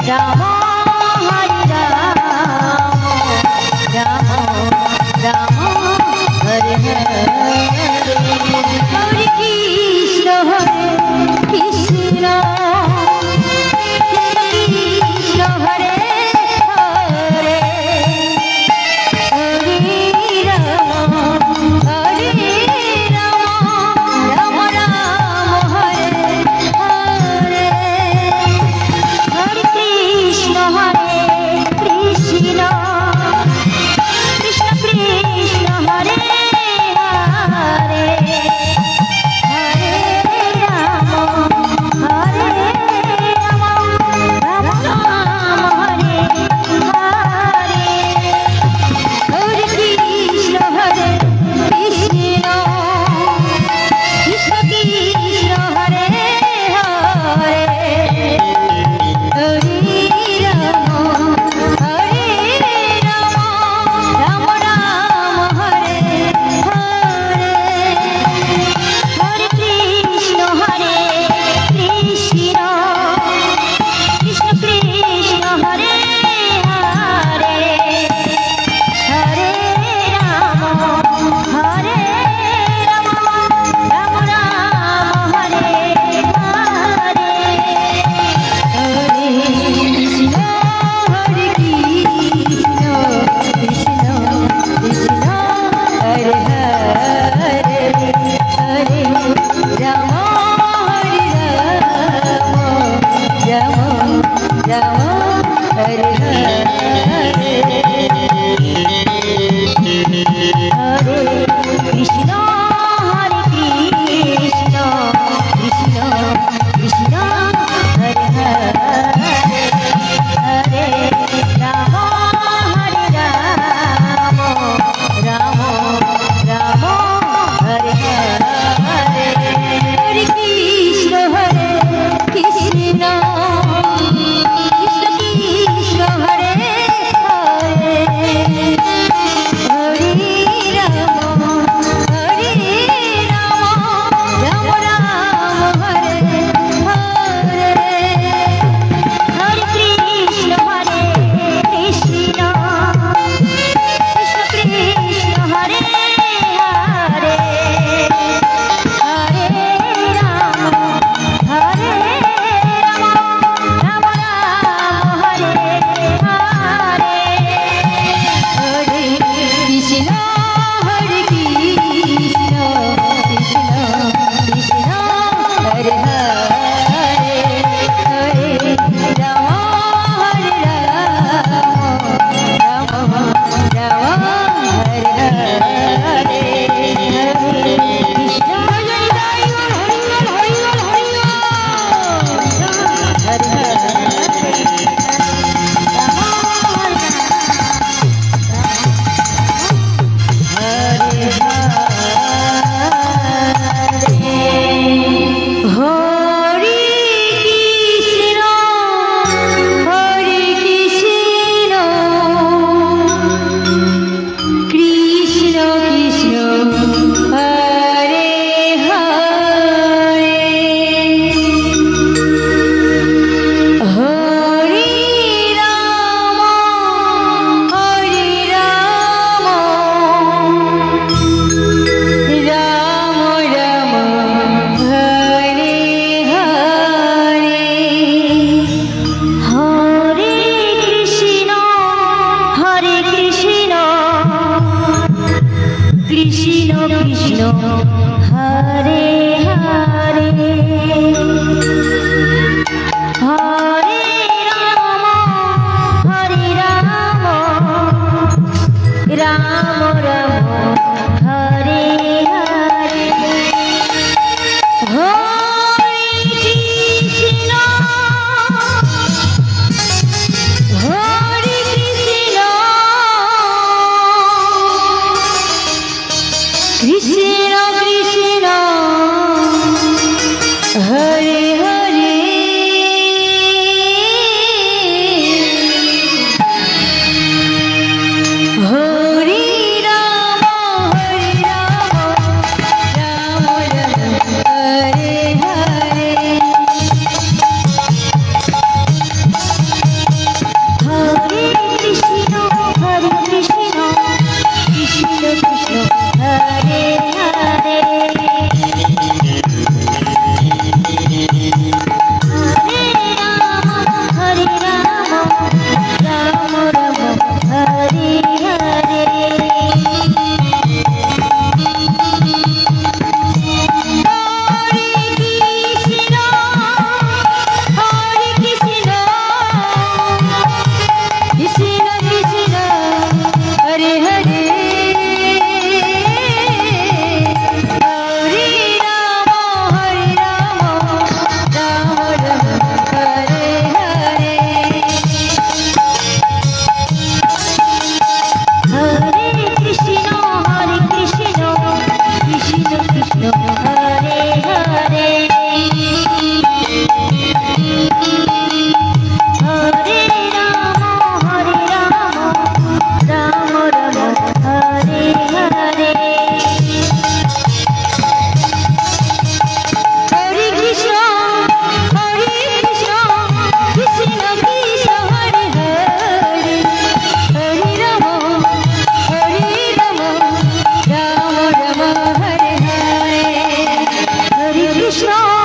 Ram Hare Ram Ram Ram Hare Hare Hare Krishna Krishna Krishna Hare Hare Hare Ram Hare Ram Ram Ram Hare Hare Hare Krishna Krishna Krishna Krishna Hare Hare Hare Ram Hare Ram Ram Ram Hare Hare Hare Krishna Krishna Krishna Krishna Hare Hare Hare Ram Hare Ram Ram Ram Hare Hare Hare Krishna Krishna Krishna Krishna Hare Hare Hare Ram Hare Ram Ram Ram Hare Hare Hare Krishna Krishna Krishna Krishna Hare Hare Hare Ram Hare Ram Ram Ram Hare Hare Hare Krishna Krishna Krishna Krishna Hare Hare Hare Ram Hare Ram Ram Ram Hare Hare Hare Krishna Krishna Krishna Krishna Hare Hare Hare Ram Hare Ram Ram Ram Hare Hare Hare Krishna Krishna Krishna Krishna Hare Hare Hare Ram Hare Ram Ram Ram Hare Hare Hare Krishna Krishna Krishna Krishna Hare Hare Hare Ram Hare Ram Ram Ram Hare Hare Hare Krishna Hare Krishna Krishna Hare Hare Hare Ram Ram Ram Hare Hare Hare Krishna Krishna Krishna Hare Hare Hare Ram Ram Ram Hare Hare Hare Krishna Krishna Krishna Hare Krishna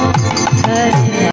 Ram